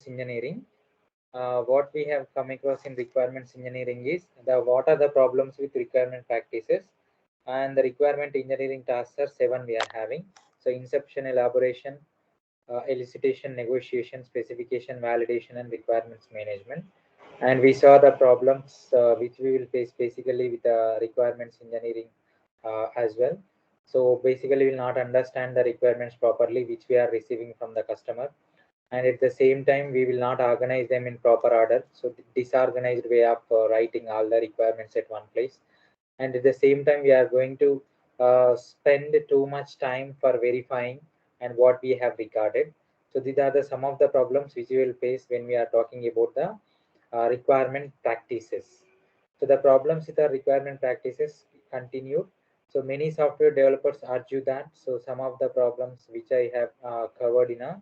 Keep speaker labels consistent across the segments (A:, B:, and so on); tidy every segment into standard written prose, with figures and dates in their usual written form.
A: engineering, what we have come across in requirements engineering is what are the problems with requirement practices, and the requirement engineering tasks are seven we are having. So inception, elaboration, elicitation, negotiation, specification, validation, and requirements management. And we saw the problems which we will face basically with the requirements engineering as well. So basically, we will not understand the requirements properly which we are receiving from the customer, and at the same time we will not organize them in proper order. So disorganized way of writing all the requirements at one place, and at the same time we are going to spend too much time for verifying and what we have recorded. So these are the some of the problems which we will face when we are talking about the requirement practices. So the problems with the requirement practices continued. So many software developers argue that. So some of the problems which I have covered in a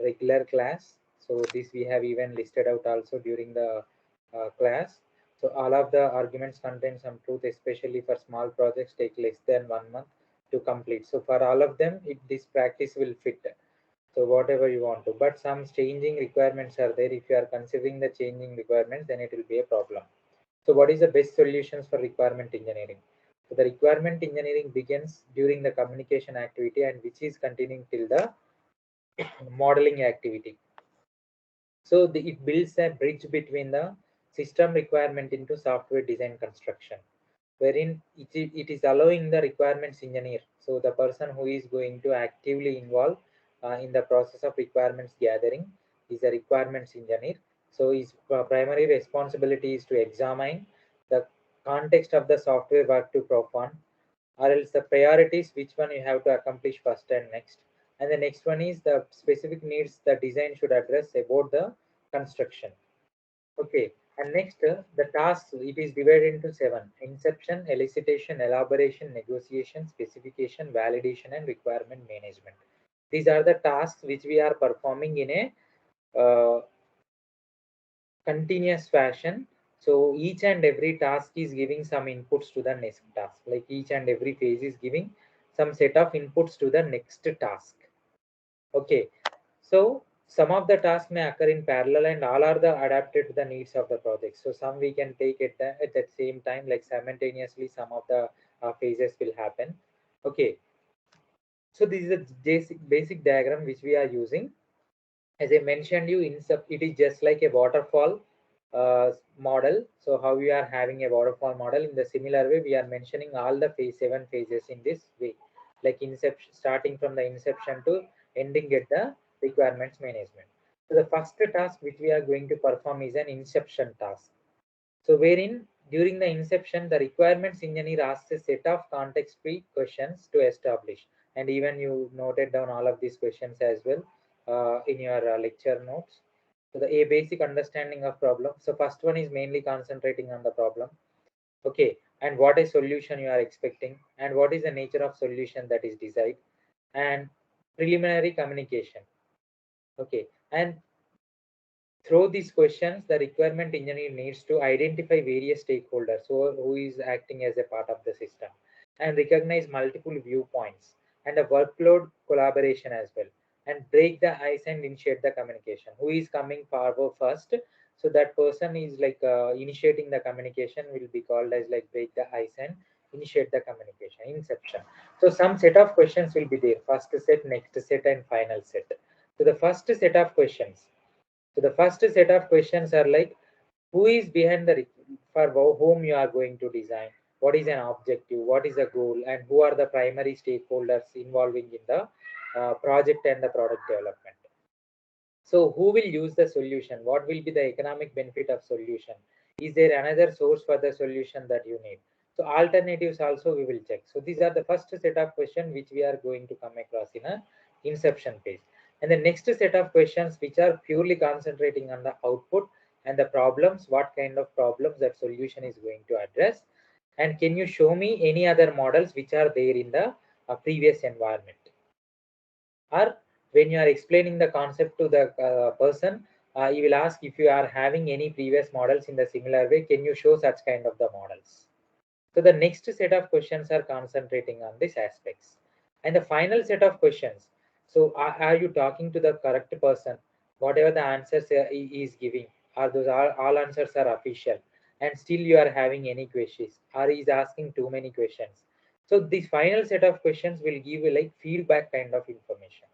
A: regular class. So this we have even listed out also during the class. So all of the arguments contain some truth, especially for small projects take less than 1 month to complete. So for all of them, this practice will fit. So whatever you want to, but some changing requirements are there. If you are considering the changing requirements, then it will be a problem. So what is the best solutions for requirement engineering? So the requirement engineering begins during the communication activity and which is continuing till the modeling activity. So it builds a bridge between the system requirement into software design construction, wherein it is allowing the requirements engineer. So the person who is going to actively involve in the process of requirements gathering is a requirements engineer. So his primary responsibility is to examine the context of the software work to perform, or else the priorities which one you have to accomplish first and next, and the next one is the specific needs the design should address about the construction. Okay, and next the tasks, it is divided into seven: inception, elicitation, elaboration, negotiation, specification, validation, and requirement management. These are the tasks which we are performing in a continuous fashion. So each and every task is giving some inputs to the next task. Like each and every phase is giving some set of inputs to the next task. Okay. So some of the tasks may occur in parallel and all are the adapted to the needs of the project. So some we can take at the same time, like simultaneously some of the phases will happen. Okay. So this is a basic diagram which we are using. As I mentioned you, it is just like a waterfall model. So how we are having a waterfall model, in the similar way we are mentioning all the seven phases in this way, like inception, starting from the inception to ending at the requirements management. So the first task which we are going to perform is an inception task. So wherein during the inception, the requirements engineer asks a set of context-free questions to establish. And even you noted down all of these questions as well in your lecture notes. So a basic understanding of problem. So first one is mainly concentrating on the problem. Okay, and what is solution you are expecting, and what is the nature of solution that is desired, and preliminary communication. Okay, and through these questions, the requirement engineer needs to identify various stakeholders who is acting as a part of the system, and recognize multiple viewpoints and a workload collaboration as well, and break the ice and initiate the communication. Who is coming forward first? So that person is like initiating the communication will be called as like break the ice and initiate the communication, inception. So some set of questions will be there: first set, next set, and final set. So the first set of questions, so the first set of questions are like, who is behind the for whom you are going to design, what is an objective, what is a goal, and who are the primary stakeholders involving in the project and the product development. So who will use the solution? What will be the economic benefit of solution? Is there another source for the solution that you need? So alternatives also we will check. So these are the first set of questions which we are going to come across in a inception phase. And the next set of questions which are purely concentrating on the output and the problems, what kind of problems that solution is going to address. And can you show me any other models which are there in the previous environment? Or when you are explaining the concept to the person, you will ask if you are having any previous models in the similar way, can you show such kind of the models? So the next set of questions are concentrating on these aspects. And the final set of questions, so are you talking to the correct person? whatever the answers he is giving, are those all answers are official, and still you are having any questions, or he is asking too many questions. So this final set of questions will give you like feedback kind of information,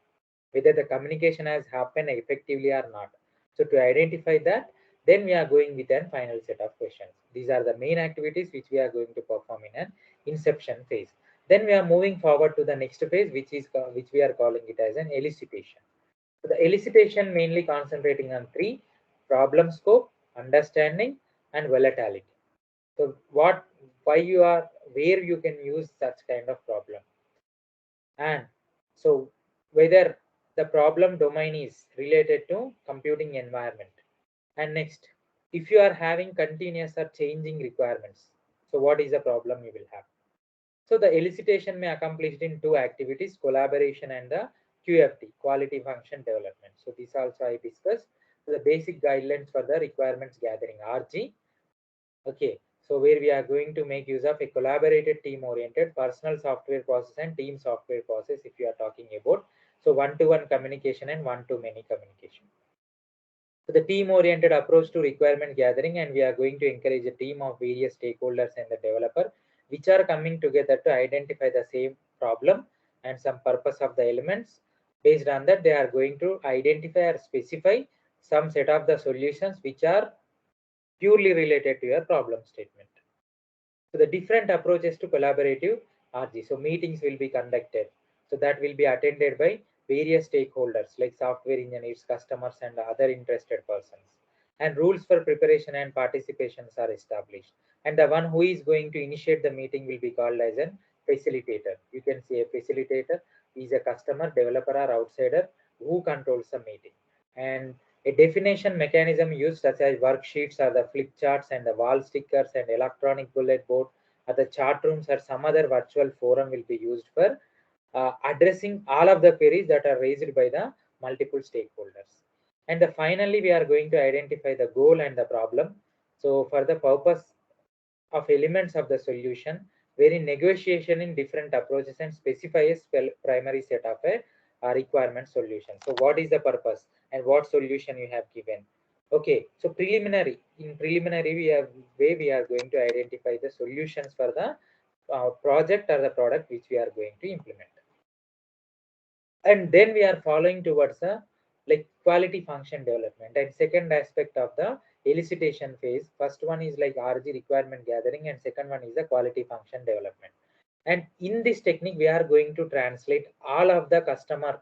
A: whether the communication has happened effectively or not. So to identify that, then we are going with a final set of questions. These are the main activities which we are going to perform in an inception phase. Then we are moving forward to the next phase, which we are calling it as an elicitation. So the elicitation mainly concentrating on three: problem scope, understanding, and volatility. So what, why you are, where you can use such kind of problem, and so whether the problem domain is related to computing environment. And next, if you are having continuous or changing requirements, so what is the problem you will have? So the elicitation may accomplish in two activities: collaboration and the QFD, quality function development. So this also I discussed. So the basic guidelines for the requirements gathering, RG. Okay, so where we are going to make use of a collaborated team oriented personal software process and team software process if you are talking about. So one-to-one communication and one-to-many communication. So the team oriented approach to requirement gathering, and we are going to encourage a team of various stakeholders and the developer which are coming together to identify the same problem and some purpose of the elements. Based on that, they are going to identify or specify some set of the solutions which are purely related to your problem statement. So the different approaches to collaborative RG. So meetings will be conducted. So that will be attended by various stakeholders like software engineers, customers, and other interested persons. And rules for preparation and participations are established. And the one who is going to initiate the meeting will be called as an facilitator. You can see a facilitator is a customer, developer, or outsider who controls the meeting. And a definition mechanism used such as worksheets or the flip charts and the wall stickers and electronic bullet board or the chat rooms or some other virtual forum will be used for addressing all of the queries that are raised by the multiple stakeholders. And finally, we are going to identify the goal and the problem. So for the purpose of elements of the solution, wherein negotiation in different approaches and specify a primary set of a requirement solution. So what is the purpose and what solution you have given? Okay, so in preliminary we are going to identify the solutions for the project or the product which we are going to implement. And then we are following towards the like quality function development. And second aspect of the elicitation phase, first one is like RG, requirement gathering, and second one is the quality function development. And in this technique we are going to translate all of the customer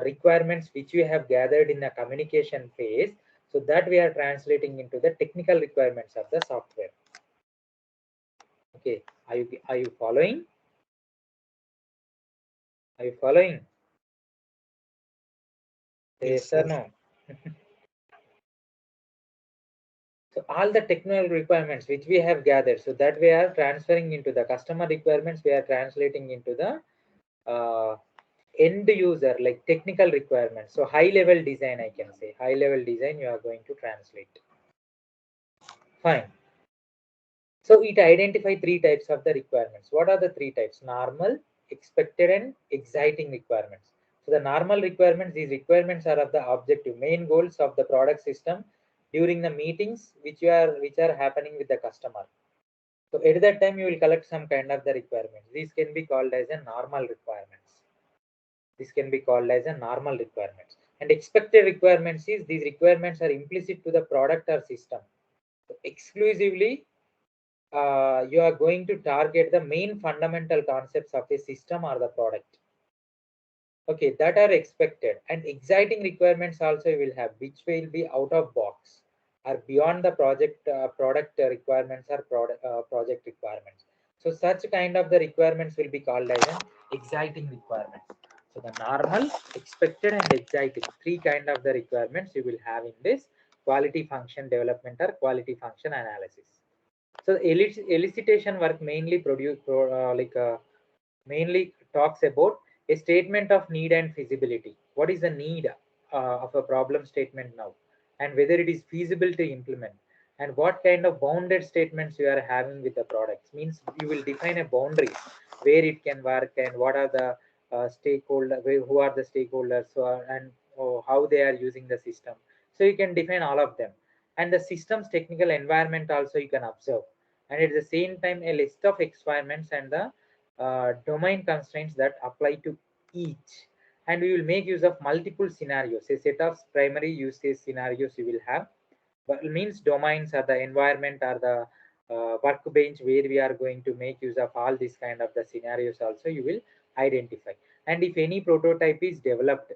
A: requirements which we have gathered in the communication phase, so that we are translating into the technical requirements of the software. Okay, are you following? Are you following?
B: Yes,
A: Yes or
B: sir.
A: no? So all the technical requirements which we have gathered, so that we are transferring into the customer requirements, we are translating into the end user like technical requirements. So high level design, I can say high level design you are going to translate. Fine. So it identify three types of the requirements. What are the three types? Normal, expected, and exciting requirements. So the normal requirements, these requirements are of the objective main goals of the product system during the meetings which are happening with the customer. So at that time you will collect some kind of the requirements. These can be called as a normal requirements. This can be called as a normal requirements. And expected requirements is these requirements are implicit to the product or system. So exclusively you are going to target the main fundamental concepts of a system or the product. Okay, that are expected. And exciting requirements also you will have, which will be out of box or beyond the product requirements or project requirements. So such kind of the requirements will be called as an exciting requirements. So the normal, expected, and exciting, three kind of the requirements you will have in this quality function development or quality function analysis. So elicitation work mainly talks about a statement of need and feasibility. What is the need of a problem statement now, and whether it is feasible to implement, and what kind of bounded statements you are having with the products. Means you will define a boundary where it can work and what are the stakeholder, who are the stakeholders, and how they are using the system. So you can define all of them, and the system's technical environment also you can observe, and at the same time a list of requirements and the domain constraints that apply to each. And we will make use of multiple scenarios, a set of primary use case scenarios you will have, but means domains or the environment or the workbench where we are going to make use of all these kind of the scenarios also you will identify. And if any prototype is developed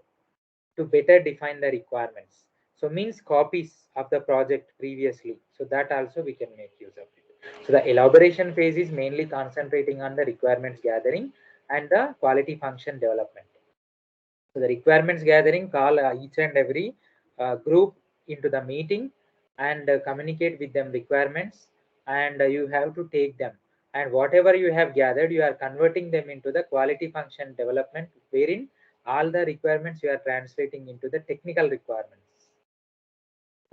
A: to better define the requirements, so means copies of the project previously, so that also we can make use of it. So the elaboration phase is mainly concentrating on the requirements gathering and the quality function development. So the requirements gathering, call each and every group into the meeting and communicate with them requirements, and you have to take them, and whatever you have gathered you are converting them into the quality function development, wherein all the requirements you are translating into the technical requirements.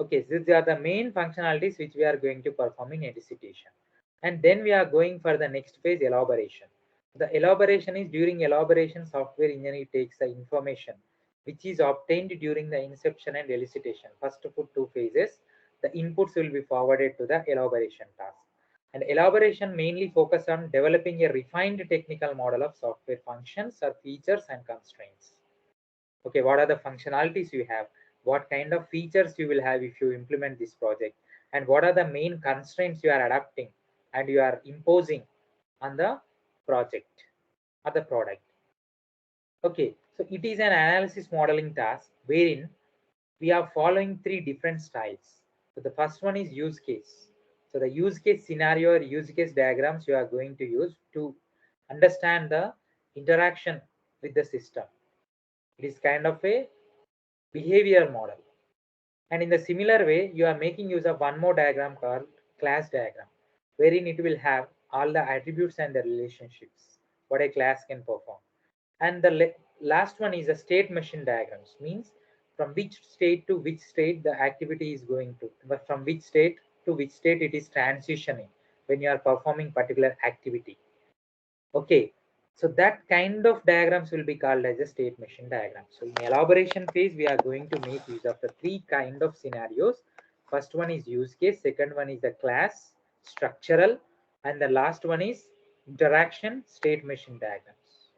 A: Okay, so these are the main functionalities which we are going to perform in elicitation. And then we are going for the next phase, elaboration. The elaboration is, during elaboration, software engineer takes the information which is obtained during the inception and elicitation. First for two phases, the inputs will be forwarded to the elaboration task. And elaboration mainly focus on developing a refined technical model of software functions or features and constraints. Okay, what are the functionalities you have, what kind of features you will have if you implement this project, and what are the main constraints you are adapting and you are imposing on the project or the product. Okay, so it is an analysis modeling task wherein we are following three different styles. So the first one is use case. So the use case scenario or use case diagrams you are going to use to understand the interaction with the system. It is kind of a behavior model. And in the similar way, you are making use of one more diagram called class diagram, wherein it will have all the attributes and the relationships, what a class can perform. And the last one is a state machine diagrams, means from which state to which state the activity is going to, but from which state to which state it is transitioning when you are performing particular activity. Okay, so that kind of diagrams will be called as a state machine diagram. So in elaboration phase, we are going to make use of the three kind of scenarios. First one is use case, second one is the class, structural, and the last one is interaction, state machine diagrams.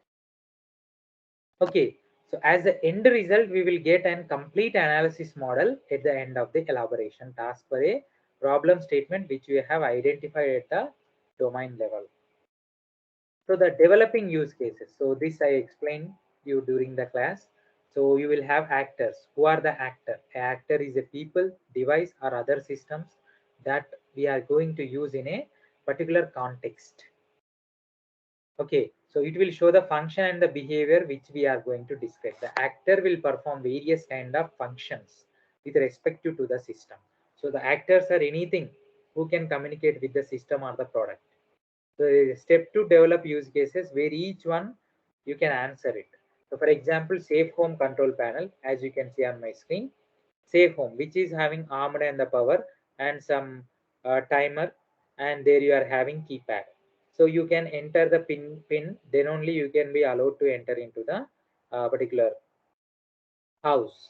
A: Okay, so as the end result, we will get a complete analysis model at the end of the elaboration task for a problem statement which we have identified at the domain level. So the developing use cases. So this I explained you during the class. So you will have actors. Who are the actor? A actor is a people, device, or other systems that we are going to use in a particular context. Okay, so it will show the function and the behavior which we are going to describe. The actor will perform various kind of functions with respect to the system. So the actors are anything who can communicate with the system or the product. So step two, develop use cases where each one you can answer it. So for example, safe home control panel, as you can see on my screen, safe home, which is having armed and the power and some timer, and there you are having keypad. So you can enter the pin, then only you can be allowed to enter into the particular house.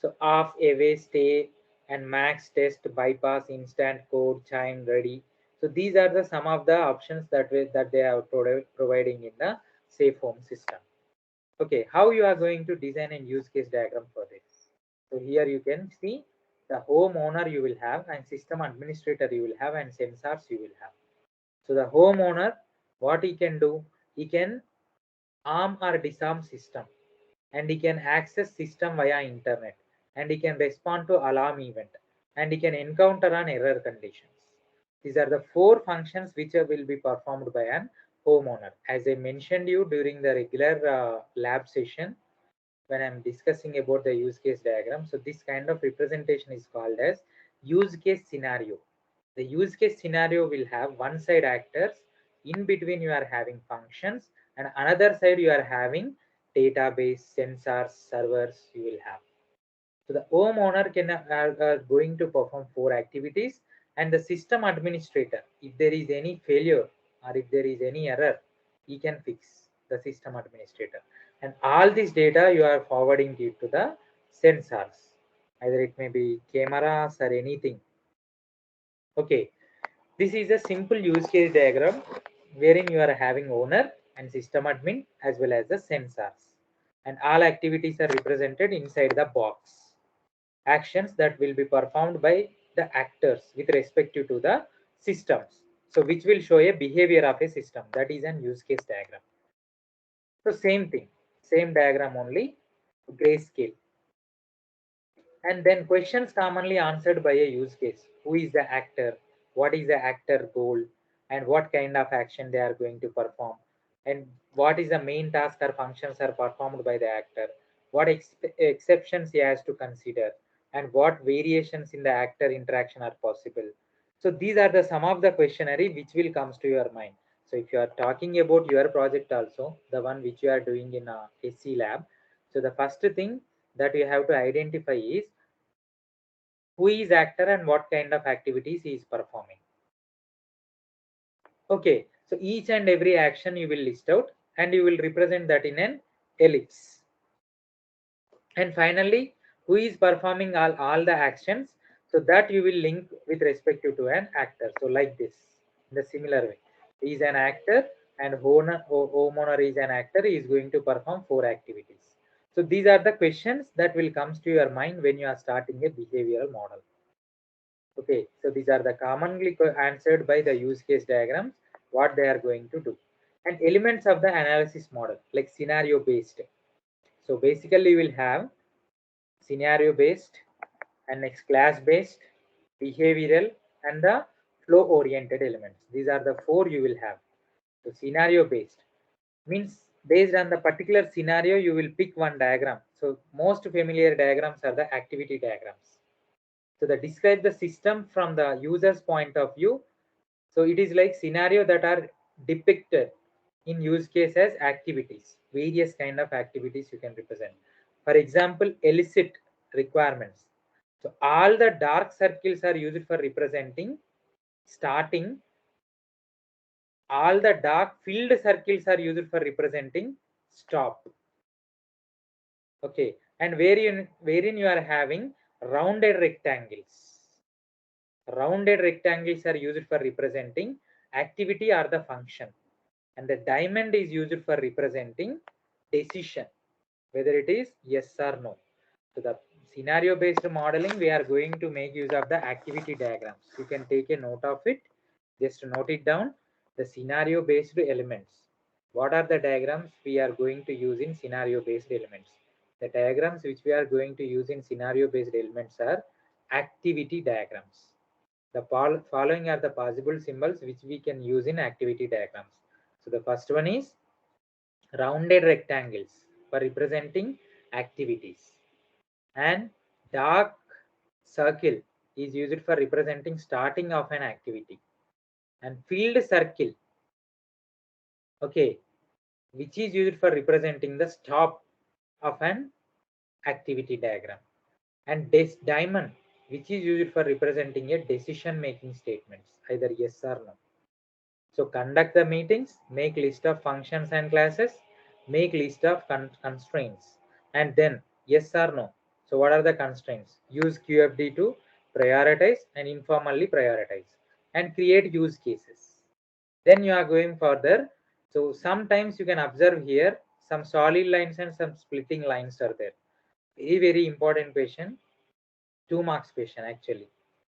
A: So off, away, stay, and max, test, bypass, instant, code, chime, ready. So these are the some of the options that they are providing in the safe home system. Okay, how you are going to design and use case diagram for this? So here you can see the homeowner you will have, and system administrator you will have, and sensors you will have. So the homeowner, what he can do, he can arm or disarm system, and he can access system via internet, and he can respond to alarm event, and he can encounter an error conditions. These are the four functions which will be performed by an homeowner. As I mentioned you during the regular lab session when I'm discussing about the use case diagram, so this kind of representation is called as use case scenario. The use case scenario will have one side actors, in between you are having functions, and another side you are having database, sensors, servers you will have. So the homeowner can are going to perform four activities, and the system administrator, if there is any failure or if there is any error, he can fix the system administrator. And all this data you are forwarding it to the sensors. Either it may be cameras or anything. Okay, this is a simple use case diagram wherein you are having owner and system admin as well as the sensors. And all activities are represented inside the box. Actions that will be performed by the actors with respect to the systems. So which will show a behavior of a system. That is an use case diagram. So same thing, same diagram only, grayscale. And then questions commonly answered by a use case. Who is the actor? What is the actor goal? And what kind of action they are going to perform? And what is the main task or functions are performed by the actor? What exceptions he has to consider? And what variations in the actor interaction are possible? So these are the some of the questionnaire which will comes to your mind. So if you are talking about your project also, the one which you are doing in a SC lab, so the first thing that you have to identify is who is actor and what kind of activities he is performing. Okay, so each and every action you will list out and you will represent that in an ellipse. And finally, who is performing all the actions, so that you will link with respect to an actor. So like this, in the similar way, he is an actor and homeowner is an actor, he is going to perform 4 activities. So these are the questions that will comes to your mind when you are starting a behavioral model. Okay, so these are the commonly answered by the use case diagrams, what they are going to do. And elements of the analysis model, like scenario based. So basically, you will have scenario based and next class based, behavioral, and the flow oriented elements. These are the 4 you will have. So scenario based means based on the particular scenario, you will pick one diagram. So most familiar diagrams are the activity diagrams. So that describe the system from the user's point of view. So it is like scenario that are depicted in use case as activities, various kind of activities you can represent. For example, elicit requirements. So all the dark circles are used for representing starting. All the dark filled circles are used for representing stop. Okay, and wherein you are having rounded rectangles. Rounded rectangles are used for representing activity or the function. And the diamond is used for representing decision, whether it is yes or no. So the scenario based modeling, we are going to make use of the activity diagrams. You can take a note of it, just note it down. The scenario based elements. What are the diagrams we are going to use in scenario based elements? The diagrams which we are going to use in scenario based elements are activity diagrams. The following are the possible symbols which we can use in activity diagrams. So the first one is rounded rectangles for representing activities, and dark circle is used for representing starting of an activity, and filled circle, okay, which is used for representing the stop of an activity diagram, and this diamond which is used for representing a decision making statements, either yes or no. So conduct the meetings, make list of functions and classes, make list of constraints, and then yes or no. So what are the constraints? Use QFD to prioritize and informally prioritize, and create use cases. Then you are going further. So sometimes you can observe here some solid lines and some splitting lines are there. Very important question, 2 marks question actually.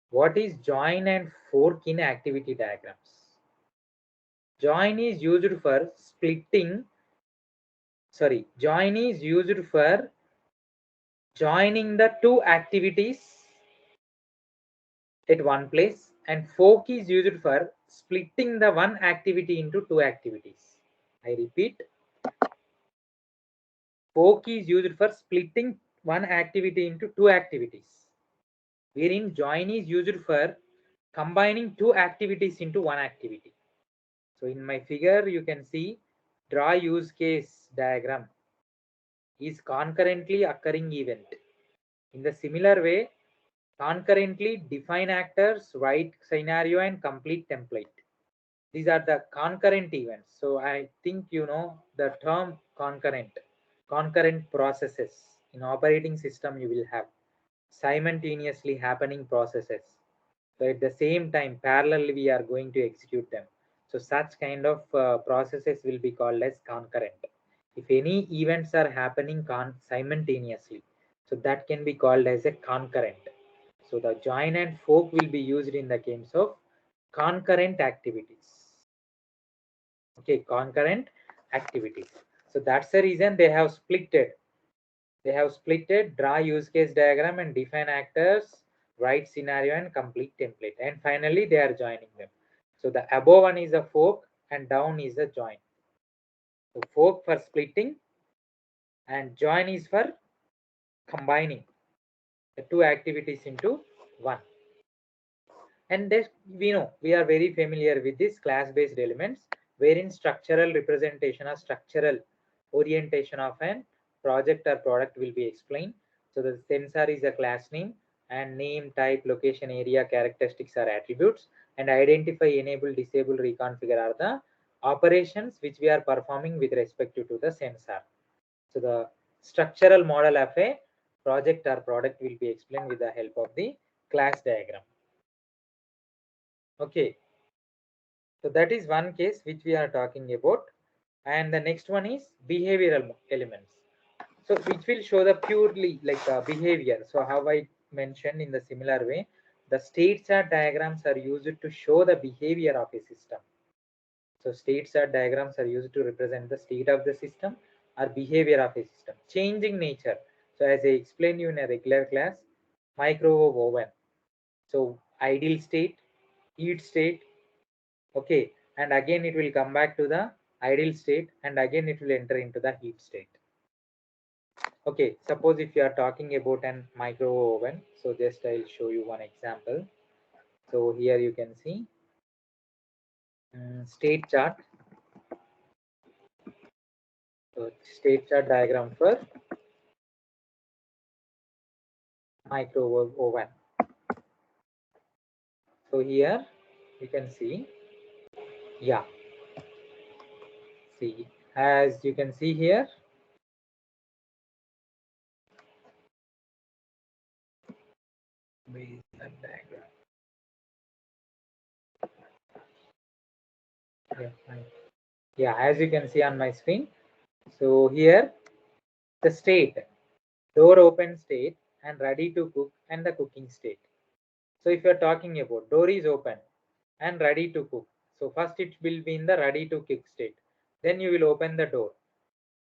A: What is join and fork in activity diagrams? Join is used for splitting, join is used for joining the 2 activities at one place, and fork is used for splitting the 1 activity into 2 activities. I repeat, fork is used for splitting 1 activity into 2 activities, wherein join is used for combining 2 activities into 1 activity. So in my figure, you can see draw use case diagram is concurrently occurring event. In the similar way, concurrently define actors, write scenario, and complete template. These are the concurrent events. So I think you know the term concurrent. concurrent processes. In operating system, you will have simultaneously happening processes. So at the same time, parallelly, we are going to execute them. So such kind of processes will be called as concurrent. If any events are happening simultaneously, so that can be called as a concurrent. So the join and fork will be used in the case of concurrent activities. Okay, concurrent activities. So that's the reason they have splitted. They have splitted, draw use case diagram and define actors, write scenario and complete template. And finally, they are joining them. So the above one is a fork and down is a join. So fork for splitting and join is for combining the two activities into one. And this, we know, we are very familiar with this class-based elements, wherein structural representation or structural orientation of an project or product will be explained. So the sensor is a class name, and name, type, location, area, characteristics are attributes, and identify, enable, disable, reconfigure are the operations which we are performing with respect to the sensor. So the structural model of a project or product will be explained with the help of the class diagram. Okay, so that is one case which we are talking about, and the next one is behavioral elements. So which will show the purely like behavior. So how I mentioned in the similar way, the state chart diagrams are used to show the behavior of a system. So state chart diagrams are used to represent the state of the system or behavior of a system, changing nature. So as I explained you in a regular class, microwave oven. So ideal state, heat state, okay, and again it will come back to the ideal state and again it will enter into the heat state. Okay, suppose if you are talking about an microwave oven, so just I'll show you one example. So here you can see state chart. So state chart diagram for microwave oven. So here you can see, yeah, see, as you can see here, where is that diagram? Yeah, fine. Yeah, as you can see on my screen. So here the state, door open state and ready to cook and the cooking state. So if you are talking about door is open and ready to cook, so first it will be in the ready to cook state, then you will open the door,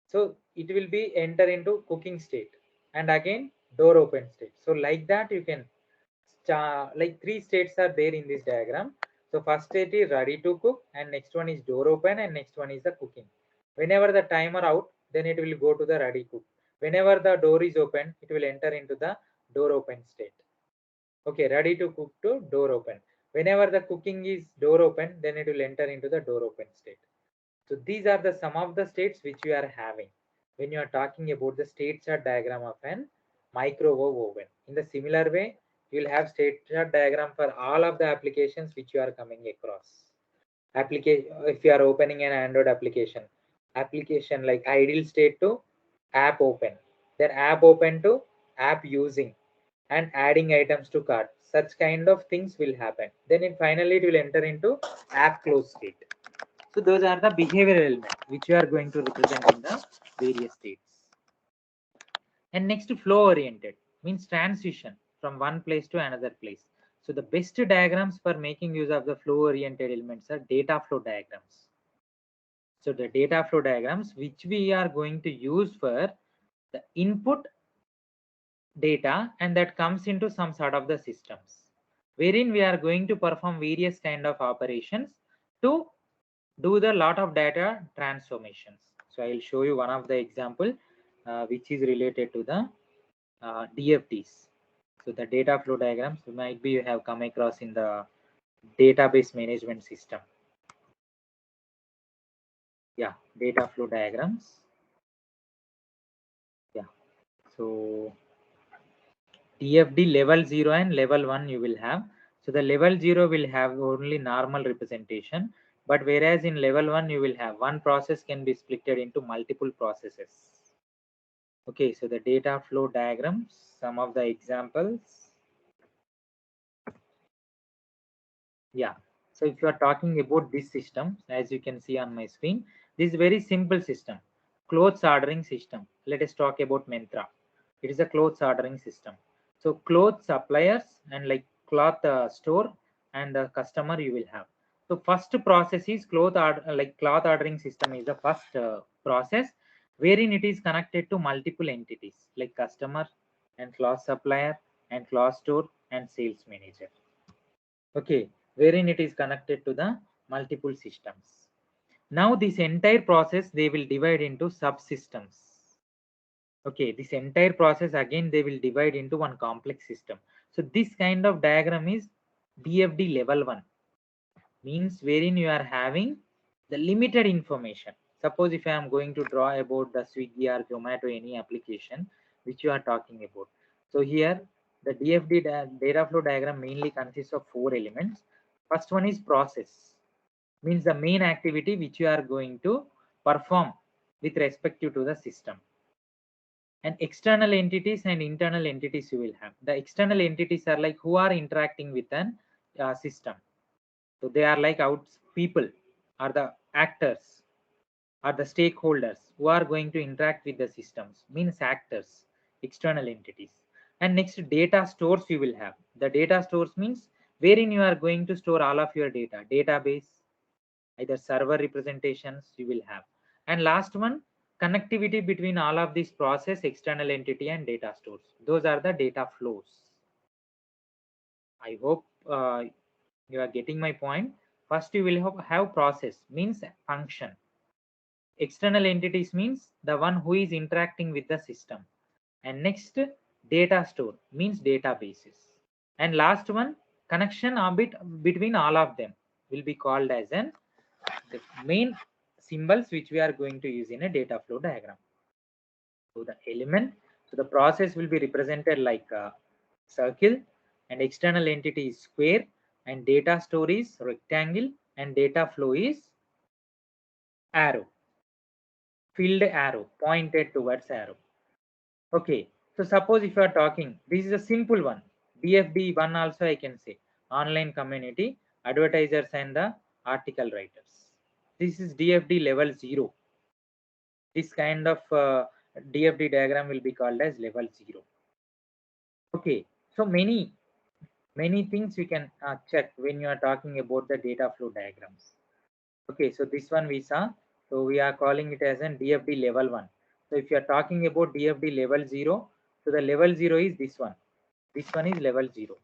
A: so it will be enter into cooking state and again door open state. So like that you can like three states are there in this diagram. So first state is ready to cook and next one is door open and next one is the cooking. Whenever the timer out, then it will go to the ready cook. Whenever the door is open, it will enter into the door open state. Okay, ready to cook to door open. Whenever the cooking is door open, then it will enter into the door open state. So these are the some of the states which you are having when you are talking about the state chart diagram of an microwave oven. In the similar way, you will have state chart diagram for all of the applications which you are coming across. Application, if you are opening an Android application like ideal state to app open, then app open to app using and adding items to cart. Such kind of things will happen. Then finally it will enter into app close state. So those are the behavioral elements which you are going to represent in the various states. And next, flow oriented means transition from one place to another place. So the best diagrams for making use of the flow oriented elements are data flow diagrams. So the data flow diagrams which we are going to use for the input data and that comes into some sort of the systems, wherein we are going to perform various kind of operations to do the lot of data transformations. So I'll show you one of the example which is related to the DFDs. So the data flow diagrams might be you have come across in the database management system. Yeah, data flow diagrams. Yeah, so DFD level 0 and level 1 you will have. So the level 0 will have only normal representation, but whereas in level 1 you will have one process can be splitted into multiple processes. Okay, so the data flow diagrams, some of the examples. Yeah, so if you are talking about this system, as you can see on my screen, this is very simple system, clothes ordering system. Let us talk about Myntra. It is a clothes ordering system. So clothes suppliers and like cloth store and the customer you will have. So first process is cloth ordering system is the first process, wherein it is connected to multiple entities like customer and cloth supplier and cloth store and sales manager. Okay, wherein it is connected to the multiple systems. Now this entire process they will divide into subsystems. Okay, this entire process again they will divide into one complex system. So this kind of diagram is DFD level 1, means wherein you are having the limited information. Suppose if I am going to draw about the Swiggy or Zomato, any application which you are talking about. So here the DFD data flow diagram mainly consists of 4 elements. First one is process, means the main activity which you are going to perform with respect to the system. And external entities and internal entities you will have. The external entities are like who are interacting with an system. So they are like out people, are the actors, are the stakeholders who are going to interact with the systems, means actors, external entities. And next, data stores you will have. The data stores means wherein you are going to store all of your data, database, either server representations you will have. And last one, connectivity between all of these process, external entity and data stores. Those are the data flows. I hope you are getting my point. First, you will have process, means function. External entities means the one who is interacting with the system. And next, data store means databases. And last one, connection between all of them will be called as the main symbols which we are going to use in a data flow diagram. So the element, so the process will be represented like a circle, and external entity is square, and data store is rectangle, and data flow is arrow, filled arrow, pointed towards arrow. Okay, so suppose if you are talking, this is a simple one, DFD one also I can say, online community, advertisers and the article writers. This is DFD level 0. This kind of DFD diagram will be called as level 0. Okay, so many things you can check when you are talking about the data flow diagrams. Okay, so this one we saw, so we are calling it as an DFD level 1. So if you are talking about DFD level 0, so the level 0 is this one. This one is level 0.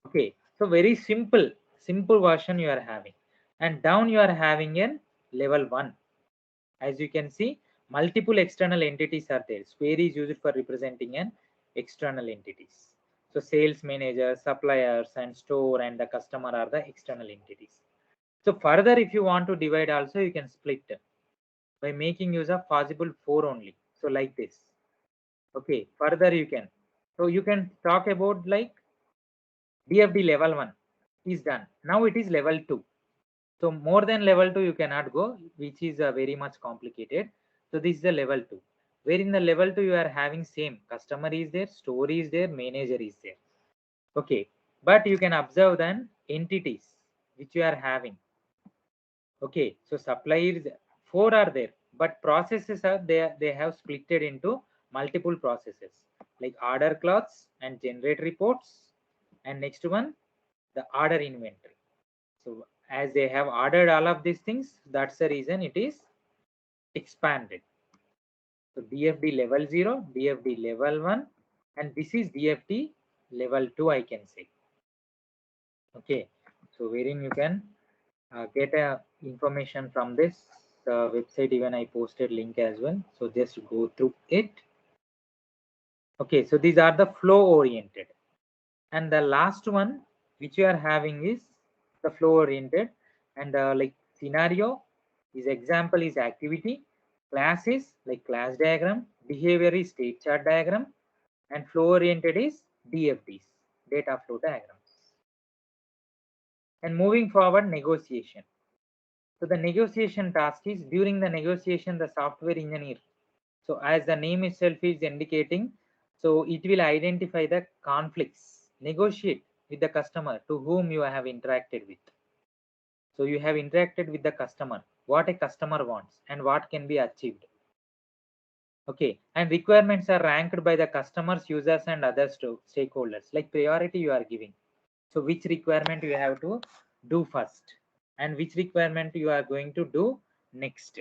A: Okay, so very simple version you are having, and down you are having a level 1. As you can see, multiple external entities are there. Square is used for representing an external entities. So sales manager, suppliers and store and the customer are the external entities. So further, if you want to divide also, you can split by making use of possible 4 only. So like this. Okay, further you can. So you can talk about like DFD level 1 is done. Now it is level 2. So more than level 2 you cannot go, which is very much complicated. So this is the level 2. Where in the level 2 you are having same customer is there, store is there, manager is there. Okay, but you can observe then entities which you are having. Okay, so suppliers 4 are there, but processes are there. They have splitted into multiple processes like order cloths and generate reports. And next one, the order inventory. So as they have ordered all of these things, that's the reason it is expanded. So DFD level 0, DFD level 1, and this is DFD level 2, I can say. Okay, so wherein you can get information from this website, even I posted link as well. So just go through it. Okay, so these are the flow oriented. And the last one which you are having is the flow oriented, and like scenario is example is activity, class is like class diagram, behavior is state chart diagram, and flow oriented is DFDs, data flow diagrams. And moving forward, negotiation. So the negotiation task is during the negotiation the software engineer So as the name itself is indicating, so it will identify the conflicts, negotiate with the customer to whom you have interacted with. So you have interacted with the customer, what a customer wants and what can be achieved. Okay, and requirements are ranked by the customers, users, and other stakeholders, like priority you are giving. So which requirement you have to do first and which requirement you are going to do next.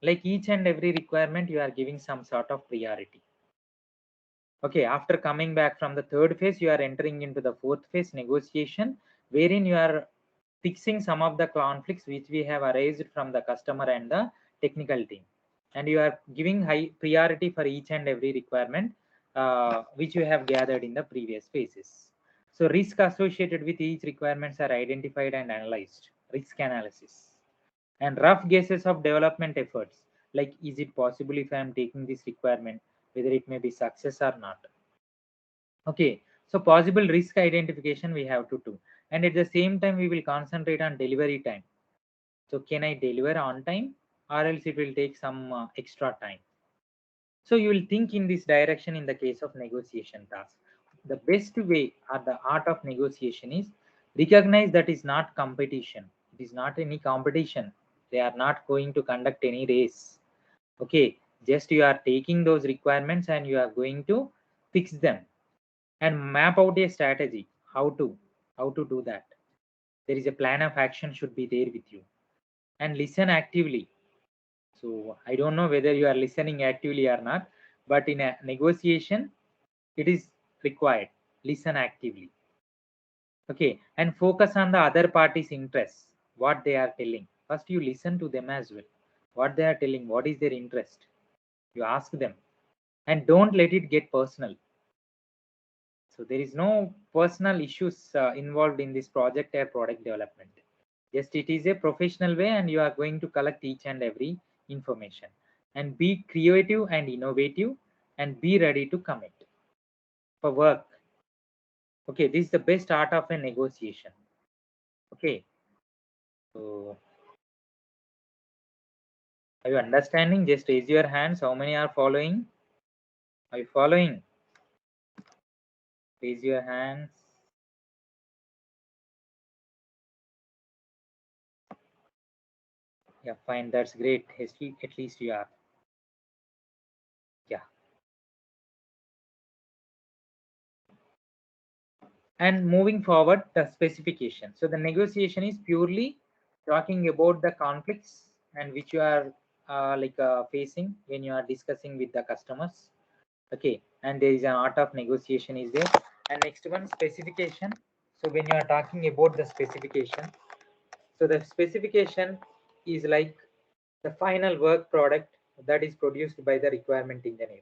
A: Like each and every requirement you are giving some sort of priority. Okay, after coming back from the third phase, you are entering into the fourth phase, negotiation, wherein you are fixing some of the conflicts which we have arised from the customer and the technical team. And you are giving high priority for each and every requirement which you have gathered in the previous phases. So risk associated with each requirements are identified and analyzed, risk analysis. And rough guesses of development efforts, like is it possible if I am taking this requirement, whether it may be success or not. Okay, so possible risk identification we have to do, and at the same time we will concentrate on delivery time. So can I deliver on time, or else it will take some extra time. So you will think in this direction in the case of negotiation task. The best way or the art of negotiation is recognize that is not competition. It is not any competition. They are not going to conduct any race. Okay, just you are taking those requirements and you are going to fix them and map out a strategy how to do that. There is a plan of action should be there with you, and listen actively. So I don't know whether you are listening actively or not, but in a negotiation, it is required. Listen actively. Okay. And focus on the other party's interests, what they are telling. First, you listen to them as well. What they are telling, what is their interest. You ask them. And don't let it get personal. So there is no personal issues involved in this project or product development. Just it is a professional way and you are going to collect each and every information. And be creative and innovative and be ready to commit for work. Okay, this is the best art of a negotiation. Okay, so are you understanding? Just raise your hands. How many are following? Are you following? Raise your hands. Yeah, fine. That's great. At least you are. Yeah. And moving forward, the specification. So the negotiation is purely talking about the conflicts and which you are facing when you are discussing with the customers. Okay, and there is an art of negotiation is there. And next one, specification. So when you are talking about the specification, so the specification is like the final work product that is produced by the requirement engineer.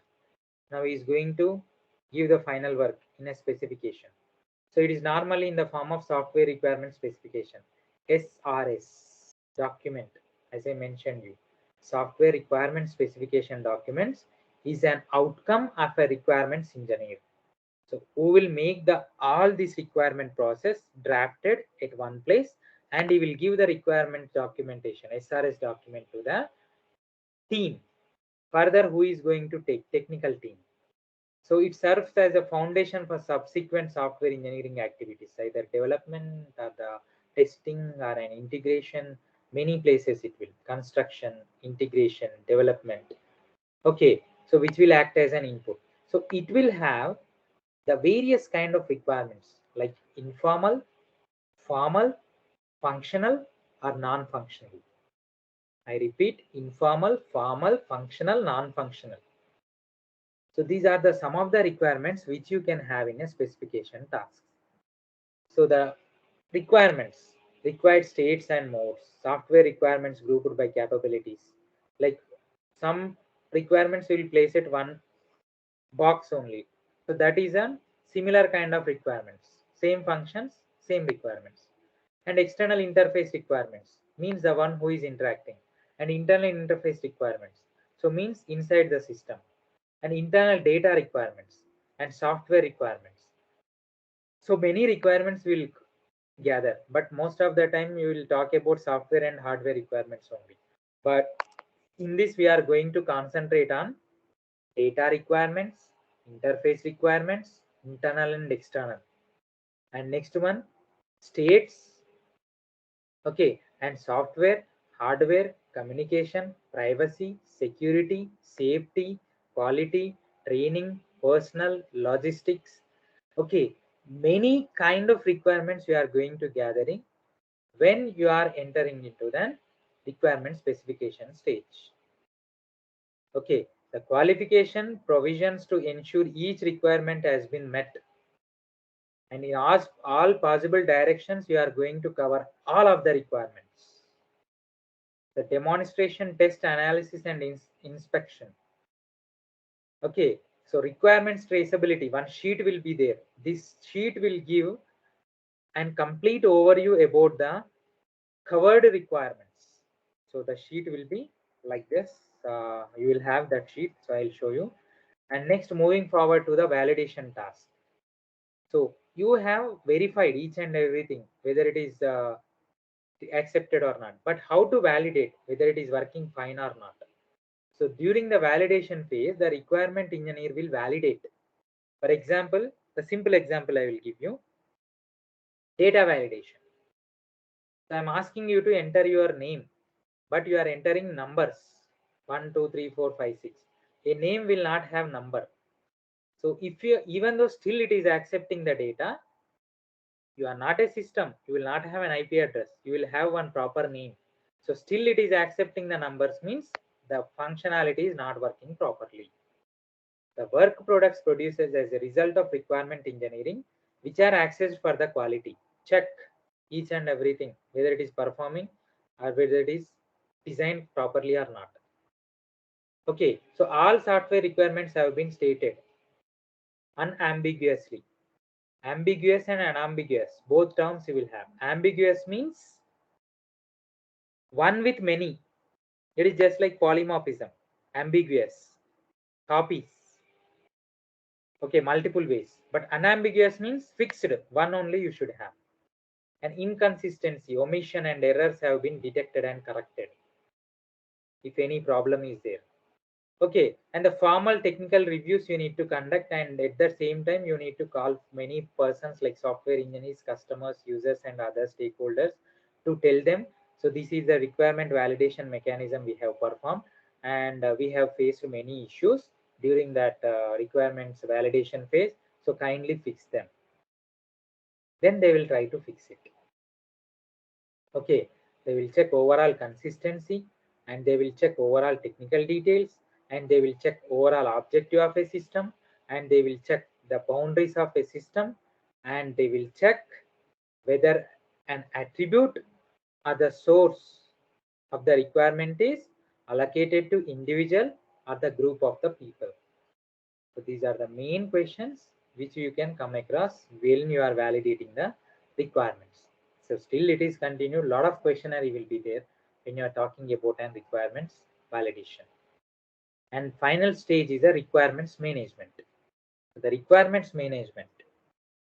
A: Now he is going to give the final work in a specification. So it is normally in the form of software requirement specification, SRS document. As I mentioned you, software requirement specification documents is an outcome of a requirements engineer. So who will make the all this requirement process drafted at one place, and he will give the requirement documentation, SRS document, to the team. Further, who is going to take technical team. So it serves as a foundation for subsequent software engineering activities, either development or the testing or an integration. Many places it will construction, integration, development. Okay, so which will act as an input. So it will have the various kind of requirements like informal, formal, functional, or non-functional. I repeat, informal, formal, functional, non-functional. So these are the some of the requirements which you can have in a specification task. So the requirements, required states and modes, software requirements grouped by capabilities. Like some requirements will place it one box only. So that is a similar kind of requirements. Same functions, same requirements. And external interface requirements means the one who is interacting. And internal interface requirements. So means inside the system. And internal data requirements and software requirements. So many requirements will gather, but most of the time you will talk about software and hardware requirements only. But in this, we are going to concentrate on data requirements, interface requirements, internal and external. And next one, states, okay, and software, hardware, communication, privacy, security, safety, quality, training, personal, logistics. Okay, many kind of requirements you are going to gathering when you are entering into the requirement specification stage. Okay, the qualification provisions to ensure each requirement has been met, and in all possible directions you are going to cover all of the requirements. The demonstration, test, analysis, and inspection. Okay, so requirements traceability, one sheet will be there. This sheet will give and complete overview about the covered requirements. So the sheet will be like this. You will have that sheet, so I'll show you. And next, moving forward to the validation task. So you have verified each and everything, whether it is accepted or not, but how to validate whether it is working fine or not. So during the validation phase, the requirement engineer will validate. For example, the simple example I will give you, data validation. So I'm asking you to enter your name, but you are entering numbers 1, 2, 3, 4, 5, 6. A name will not have number. So if you, even though still it is accepting the data, you are not a system, you will not have an IP address, you will have one proper name. So still it is accepting the numbers, means the functionality is not working properly. The work products produced as a result of requirement engineering, which are accessed for the quality. Check each and everything, whether it is performing or whether it is designed properly or not. Okay, so all software requirements have been stated unambiguously. Ambiguous and unambiguous, both terms you will have. Ambiguous means one with many. It is just like polymorphism. Ambiguous, copies. Okay, multiple ways. But unambiguous means fixed, one only you should have. And inconsistency, omission, and errors have been detected and corrected if any problem is there. Okay, and the formal technical reviews you need to conduct, and at the same time you need to call many persons like software engineers, customers, users, and other stakeholders to tell them. So this is the requirement validation mechanism we have performed, and we have faced many issues during that requirements validation phase. So kindly fix them. Then they will try to fix it. Okay, they will check overall consistency, and they will check overall technical details, and they will check overall objective of a system, and they will check the boundaries of a system, and they will check whether an attribute or the source of the requirement is allocated to individual or the group of the people. So these are the main questions which you can come across when you are validating the requirements. So still it is continued. Lot of questionnaire will be there when you are talking about an requirements validation. And final stage is the requirements management. So the requirements management,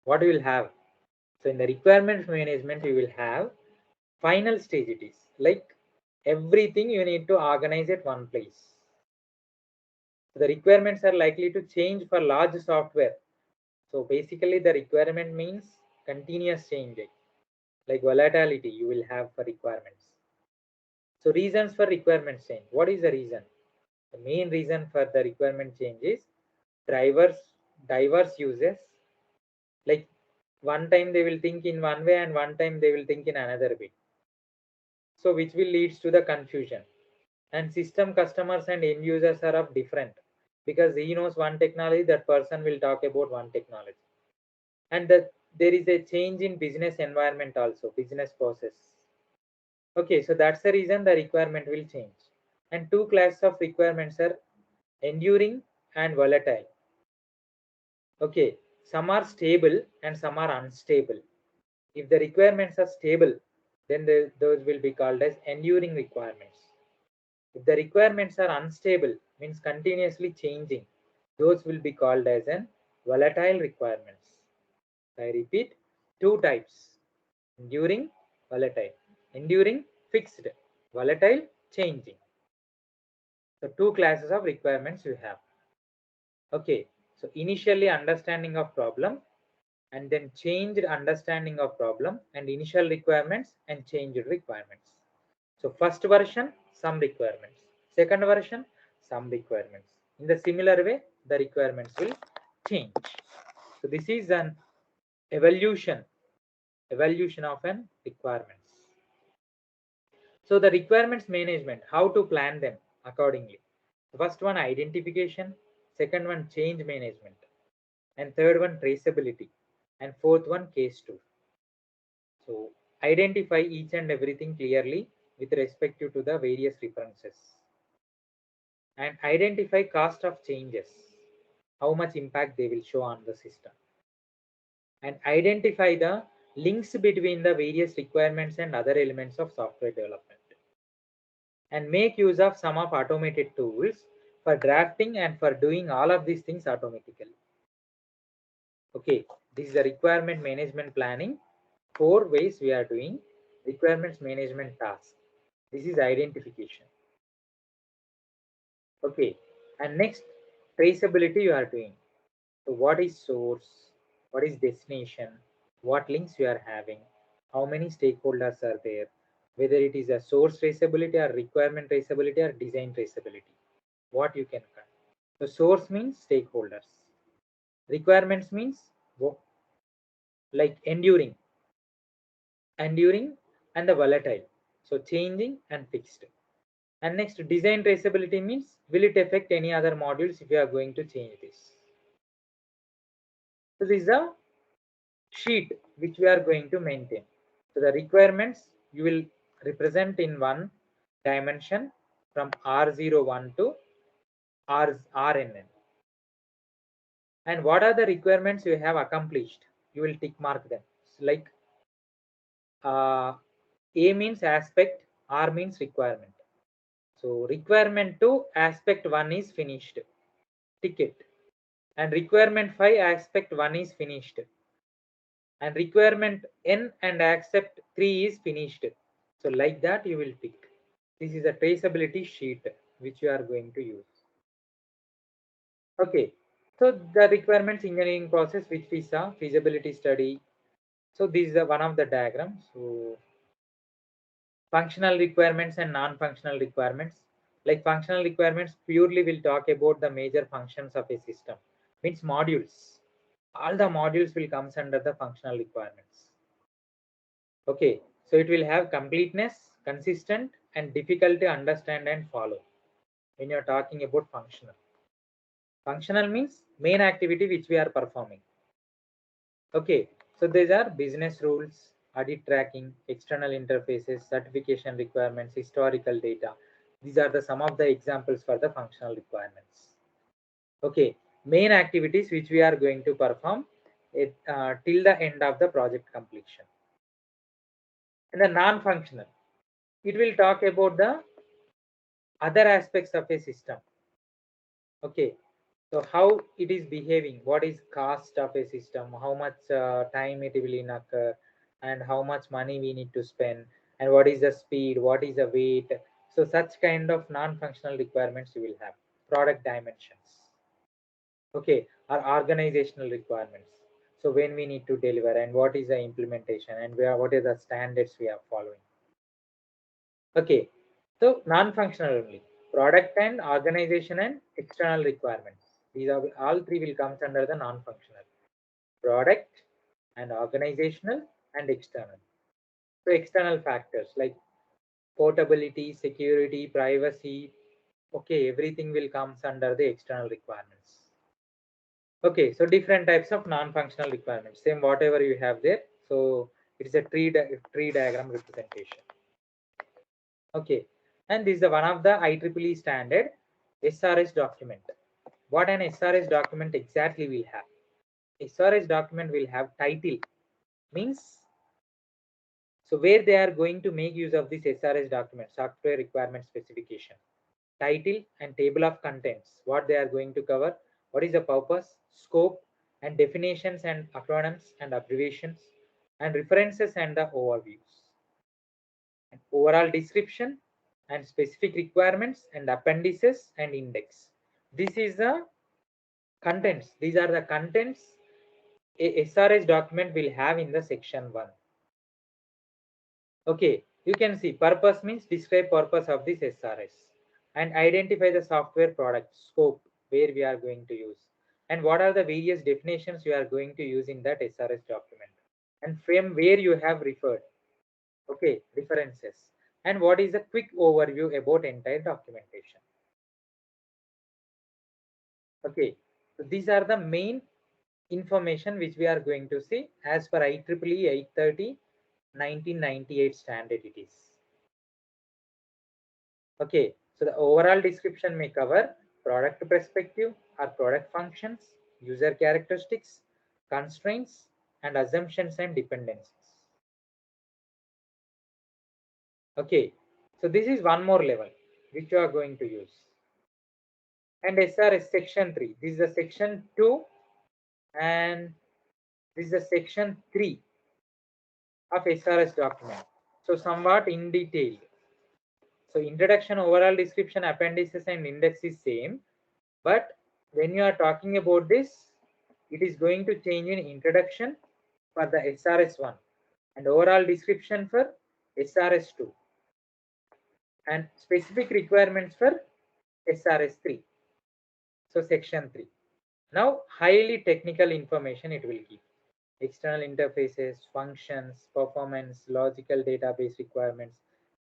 A: what you will have? So in the requirements management, you will have final stage. It is like everything you need to organize at one place. The requirements are likely to change for large software. So basically the requirement means continuous changing, like volatility you will have for requirements. So reasons for requirement change. What is the reason? The main reason for the requirement change is drivers, diverse uses. Like one time they will think in one way and one time they will think in another way. So which will leads to the confusion. And system customers and end users are of different, because he knows one technology, that person will talk about one technology. And that there is a change in business environment also, business process. Okay, so that's the reason the requirement will change. And two classes of requirements are enduring and volatile. Okay, some are stable and some are unstable. If the requirements are stable, then those will be called as enduring requirements. If the requirements are unstable, means continuously changing, those will be called as an volatile requirements. I repeat, two types: enduring, volatile. Enduring, fixed; volatile, changing. So two classes of requirements you have. Okay, so initially understanding of problem, and then changed understanding of problem, and initial requirements and changed requirements. So first version, some requirements. Second version, some requirements. In the similar way, the requirements will change. So this is an evaluation of an requirements. So the requirements management, how to plan them accordingly. The first one, identification. Second one, change management. And third one, traceability. And fourth one, case two. So identify each and everything clearly with respect to the various references. And identify cost of changes, how much impact they will show on the system. And identify the links between the various requirements and other elements of software development. And make use of some of automated tools for drafting and for doing all of these things automatically. Okay, this is the requirement management planning. 4 ways we are doing requirements management task. This is identification. Okay, and next, traceability you are doing. So what is source? What is destination? What links you are having? How many stakeholders are there? Whether it is a source traceability or requirement traceability or design traceability. What you can cut. So source means stakeholders. Requirements means like enduring and the volatile. So changing and fixed. And next, design traceability means will it affect any other modules if you are going to change this. So this is a sheet which we are going to maintain. So the requirements you will represent in one dimension from R01 to RNN. And what are the requirements you have accomplished? You will tick mark them. So like A means aspect, R means requirement. So requirement 2 aspect 1 is finished. Tick it. And requirement 5 aspect 1 is finished. And requirement N and accept 3 is finished. So like that you will tick. This is a traceability sheet which you are going to use. Okay. So the requirements engineering process which we saw, feasibility study. So this is one of the diagrams. So functional requirements and non-functional requirements. Like functional requirements purely will talk about the major functions of a system. Means modules. All the modules will comes under the functional requirements. Okay, so it will have completeness, consistent, and difficult to understand and follow when you're talking about functional. Functional means main activity which we are performing. Okay, so these are business rules, audit tracking, external interfaces, certification requirements, historical data. These are the some of the examples for the functional requirements. Okay, main activities which we are going to perform till the end of the project completion. And the non-functional, it will talk about the other aspects of a system. Okay, so how it is behaving, what is cost of a system, how much time it will occur, and how much money we need to spend, and what is the speed, what is the weight. So such kind of non-functional requirements you will have. Product dimensions, okay, or organizational requirements. So when we need to deliver and what is the implementation and what are the standards we are following. Okay, so non-functional only. Product and organization and external requirements. These are all three will comes under the non-functional. Product and organizational and external. So external factors like portability, security, privacy. Okay, everything will comes under the external requirements. Okay, so different types of non-functional requirements. Same whatever you have there. So it is a tree diagram representation. Okay, and this is the one of the IEEE standard SRS document. What an SRS document exactly will have? SRS document will have title, means so where they are going to make use of this SRS document, software requirement specification, title and table of contents, what they are going to cover, what is the purpose, scope, and definitions and acronyms and abbreviations, and references and the overviews. And overall description and specific requirements and appendices and index. This is the contents. These are the contents a SRS document will have in the section 1. Okay, you can see purpose means describe purpose of this SRS and identify the software product scope where we are going to use and what are the various definitions you are going to use in that SRS document and from where you have referred. Okay, references and what is a quick overview about entire documentation. Okay, so these are the main information which we are going to see as per IEEE 830 1998 standard it is. Okay, so the overall description may cover product perspective or product functions, user characteristics, constraints, and assumptions and dependencies. Okay, so this is one more level which you are going to use. And SRS section 3, this is the section 2 and this is the section 3 of SRS document. So somewhat in detail. So introduction, overall description, appendices and index is same. But when you are talking about this, it is going to change in introduction for the SRS1 and overall description for SRS2 and specific requirements for SRS3. So section 3. Now highly technical information it will give. External interfaces, functions, performance, logical database requirements,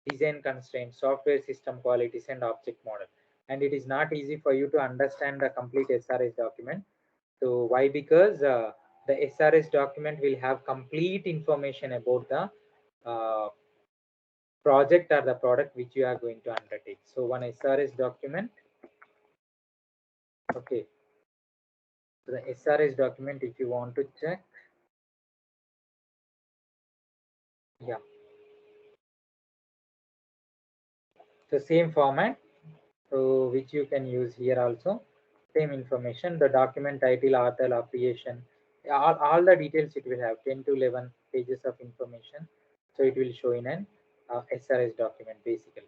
A: design constraints, software system qualities and object model. And it is not easy for you to understand the complete SRS document. So why? Because the SRS document will have complete information about the project or the product which you are going to undertake. So one SRS document. Okay. So the SRS document, if you want to check. Yeah. So same format. So which you can use here also. Same information, the document title, author, affiliation, all the details it will have 10 to 11 pages of information. So it will show in an SRS document basically.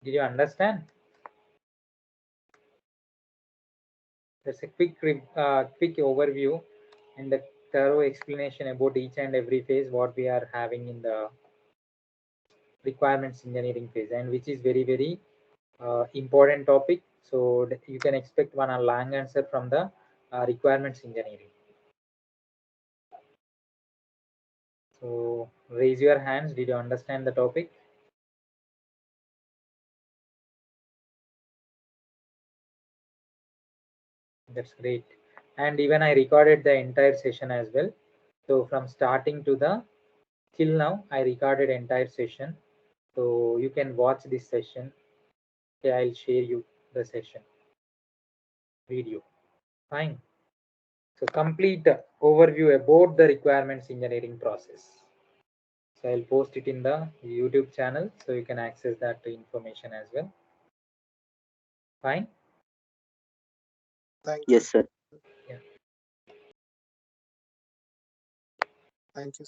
A: Did you understand? That's a quick overview and the thorough explanation about each and every phase what we are having in the requirements engineering phase, and which is very important topic. So you can expect one a long answer from the requirements engineering. So raise your hands. Did you understand the topic? That's great. And even I recorded the entire session as well. So from starting to the till now, I recorded entire session. So you can watch this session. Okay, I'll share you the session video. Fine. So complete overview about the requirements engineering process. So I'll post it in the YouTube channel so you can access that information as well. Fine.
B: Thank you.
C: Yes, sir.
A: Yeah.
B: Thank you.